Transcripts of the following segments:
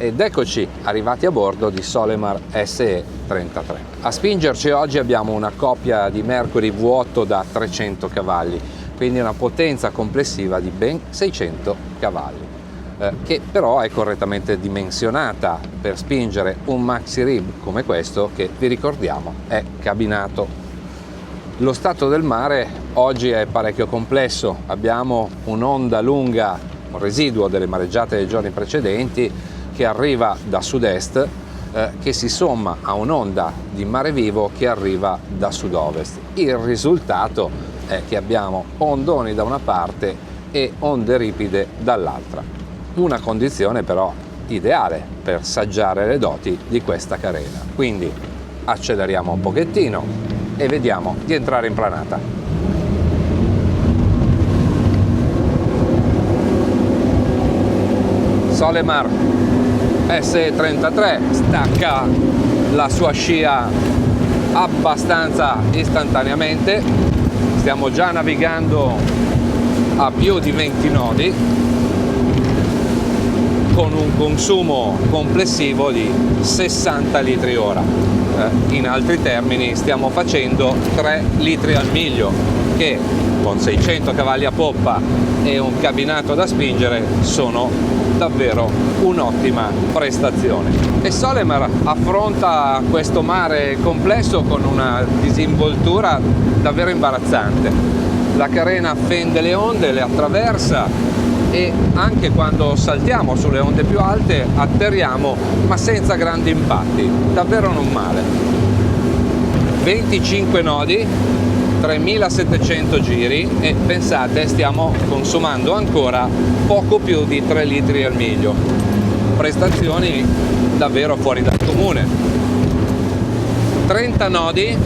Ed eccoci arrivati a bordo di Solemar SE33. A spingerci oggi abbiamo una coppia di Mercury V8 da 300 cavalli, quindi una potenza complessiva di ben 600 cavalli, che però è correttamente dimensionata per spingere un maxi rib come questo, che vi ricordiamo è cabinato. Lo stato del mare oggi è parecchio complesso, abbiamo un'onda lunga, un residuo delle mareggiate dei giorni precedenti, che arriva da sud-est, che si somma a un'onda di mare vivo che arriva da sud-ovest. Il risultato è che abbiamo ondoni da una parte e onde ripide dall'altra. Una condizione però ideale per saggiare le doti di questa carena. Quindi acceleriamo un pochettino e vediamo di entrare in planata. Solemar SE33 stacca la sua scia abbastanza istantaneamente, stiamo già navigando a più di 20 nodi con un consumo complessivo di 60 litri ora. In altri termini stiamo facendo 3 litri al miglio, che con 600 cavalli a poppa e un cabinato da spingere sono davvero un'ottima prestazione. E Solemar affronta questo mare complesso con una disinvoltura davvero imbarazzante. La carena fende le onde, le attraversa, e anche quando saltiamo sulle onde più alte atterriamo, ma senza grandi impatti, davvero non male. 25 nodi, 3700 giri e pensate, stiamo consumando ancora poco più di 3 litri al miglio. Prestazioni davvero fuori dal comune. 30 nodi,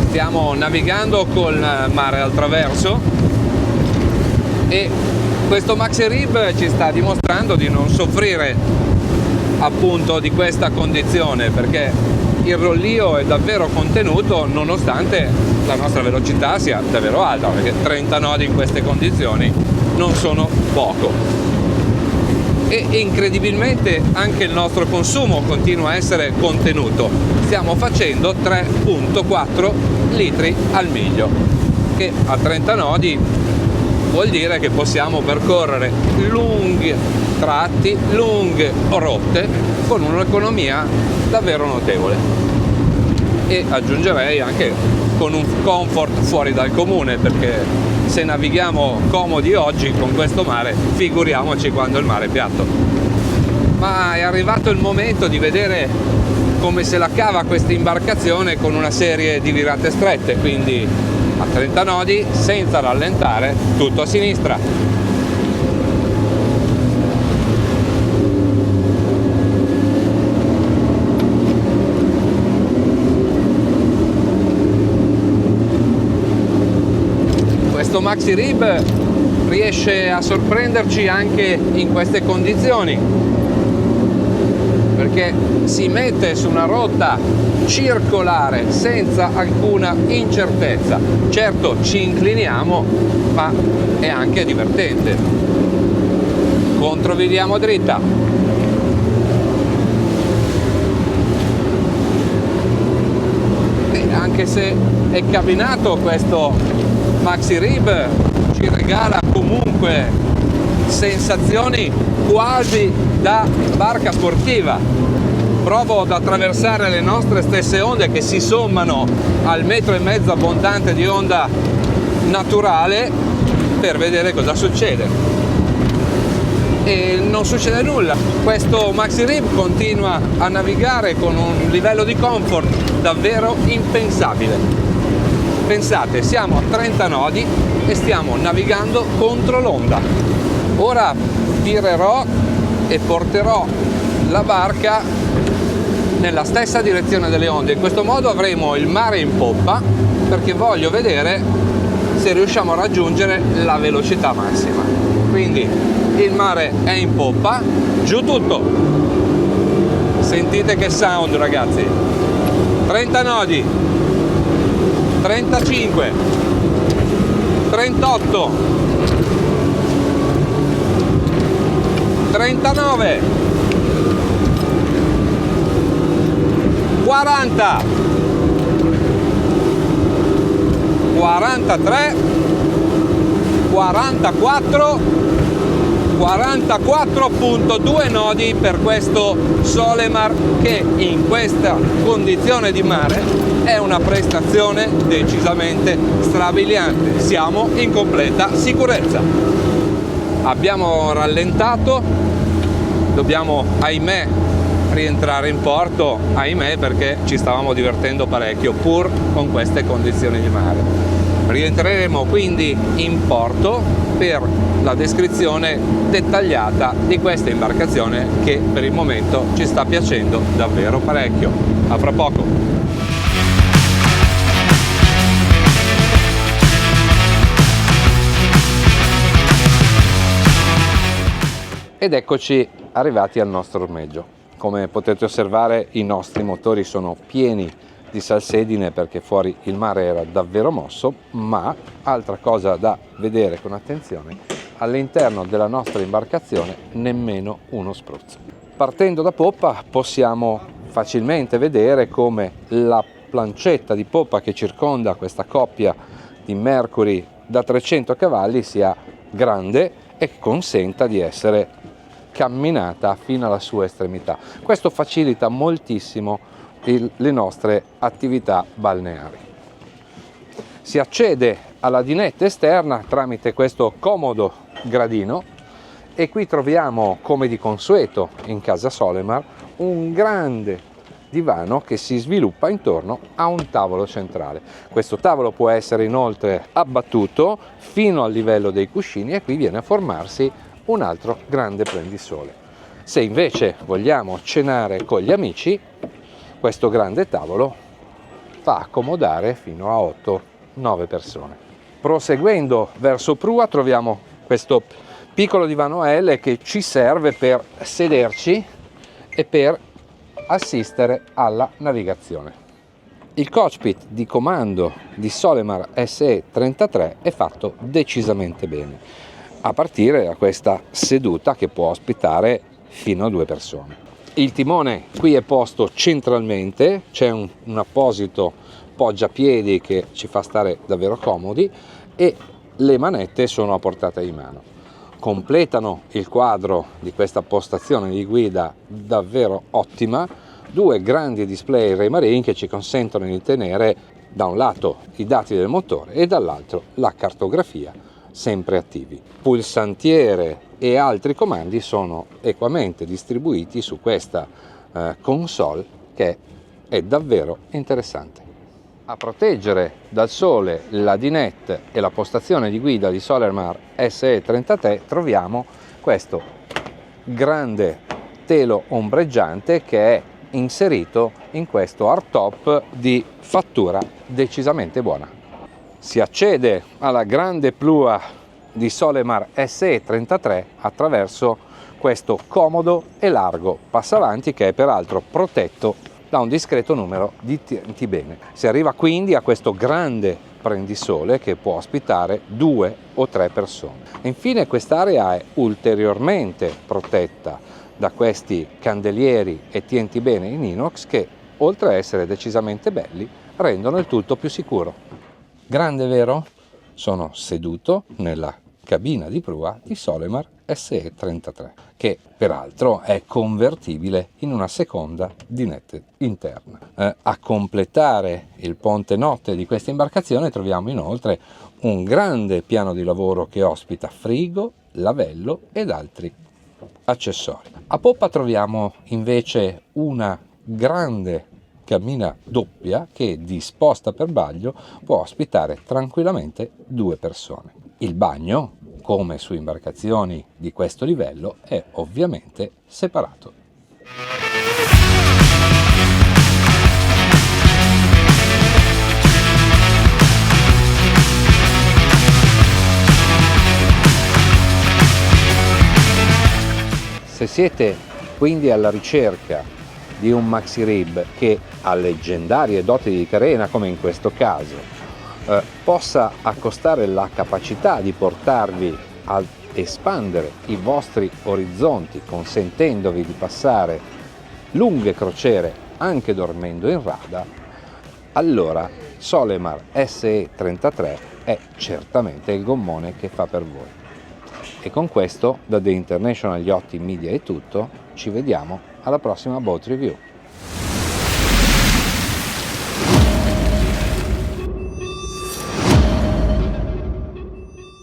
stiamo navigando col mare al traverso e questo maxi rib ci sta dimostrando di non soffrire appunto di questa condizione, perché il rollio è davvero contenuto nonostante la nostra velocità sia davvero alta, perché 30 nodi in queste condizioni non sono poco. E incredibilmente anche il nostro consumo continua a essere contenuto, stiamo facendo 3,4 litri al miglio, che a 30 nodi vuol dire che possiamo percorrere lunghi tratti, lunghe rotte con un'economia davvero notevole, e aggiungerei anche con un comfort fuori dal comune, perché se navighiamo comodi oggi con questo mare, figuriamoci quando il mare è piatto. Ma è arrivato il momento di vedere come se la cava questa imbarcazione con una serie di virate strette, quindi a 30 nodi, senza rallentare, tutto a sinistra. Questo maxi rib riesce a sorprenderci anche in queste condizioni, perché si mette su una rotta circolare senza alcuna incertezza. Certo, ci incliniamo, ma è anche divertente. Controviriamo dritta. E anche se è cabinato, questo maxi rib ci regala comunque sensazioni quasi da barca sportiva. Provo ad attraversare le nostre stesse onde che si sommano al 1,5 metri abbondante di onda naturale per vedere cosa succede. E non succede nulla. Questo maxi rib continua a navigare con un livello di comfort davvero impensabile. Pensate, siamo a 30 nodi e stiamo navigando contro l'onda. Ora virerò e porterò la barca nella stessa direzione delle onde. In questo modo avremo il mare in poppa, perché voglio vedere se riusciamo a raggiungere la velocità massima. Quindi il mare è in poppa, giù tutto. Sentite che sound, ragazzi. 30 nodi, 35, 38, 39, 40, 43, 44, 44.2 nodi per questo Solemar, che in questa condizione di mare è una prestazione decisamente strabiliante. Siamo in completa sicurezza. Abbiamo rallentato, dobbiamo ahimè rientrare in porto, ahimè, perché ci stavamo divertendo parecchio pur con queste condizioni di mare. Rientreremo quindi in porto per la descrizione dettagliata di questa imbarcazione che per il momento ci sta piacendo davvero parecchio. A fra poco. Ed eccoci arrivati al nostro ormeggio. Come potete osservare, i nostri motori sono pieni di salsedine perché fuori il mare era davvero mosso, ma altra cosa da vedere con attenzione, all'interno della nostra imbarcazione nemmeno uno spruzzo. Partendo da poppa possiamo facilmente vedere come la plancetta di poppa che circonda questa coppia di Mercury da 300 cavalli sia grande e consenta di essere camminata fino alla sua estremità. Questo facilita moltissimo le nostre attività balneari. Si accede alla dinetta esterna tramite questo comodo gradino e qui troviamo, come di consueto in casa Solemar, un grande divano che si sviluppa intorno a un tavolo centrale. Questo tavolo può essere inoltre abbattuto fino al livello dei cuscini e qui viene a formarsi un altro grande prendisole. Se invece vogliamo cenare con gli amici, questo grande tavolo fa accomodare fino a 8-9 persone. Proseguendo verso prua troviamo questo piccolo divano L che ci serve per sederci e per assistere alla navigazione. Il cockpit di comando di Solemar SE33 è fatto decisamente bene, a partire da questa seduta che può ospitare fino a 2 persone. Il timone qui è posto centralmente, c'è un apposito poggiapiedi che ci fa stare davvero comodi e le manette sono a portata di mano. Completano il quadro di questa postazione di guida davvero ottima 2 grandi display Raymarine che ci consentono di tenere da un lato i dati del motore e dall'altro la cartografia sempre attivi. Pulsantiere e altri comandi sono equamente distribuiti su questa console che è davvero interessante. A proteggere dal sole la dinette e la postazione di guida di Solemar SE33 troviamo questo grande telo ombreggiante che è inserito in questo hardtop di fattura decisamente buona. Si accede alla grande plua di Solemar SE33 attraverso questo comodo e largo passavanti che è peraltro protetto da un discreto numero di tienti bene. Si arriva quindi a questo grande prendisole che può ospitare 2 o 3 persone. Infine quest'area è ulteriormente protetta da questi candelieri e tienti bene in inox che, oltre a essere decisamente belli, rendono il tutto più sicuro. Grande, vero? Sono seduto nella cabina di prua di Solemar SE33, che peraltro è convertibile in una seconda dinette interna. A completare il ponte notte di questa imbarcazione troviamo inoltre un grande piano di lavoro che ospita frigo, lavello ed altri accessori. A poppa troviamo invece una grande cabina doppia che, disposta per bagno, può ospitare tranquillamente 2 persone. Il bagno, come su imbarcazioni di questo livello, è ovviamente separato. Se siete quindi alla ricerca di un maxi rib che ha leggendarie doti di carena, come in questo caso, possa accostare la capacità di portarvi espandere i vostri orizzonti consentendovi di passare lunghe crociere anche dormendo in rada, allora Solemar SE33 è certamente il gommone che fa per voi. E con questo da The International Yachting Media è tutto, ci vediamo alla prossima Boat Review.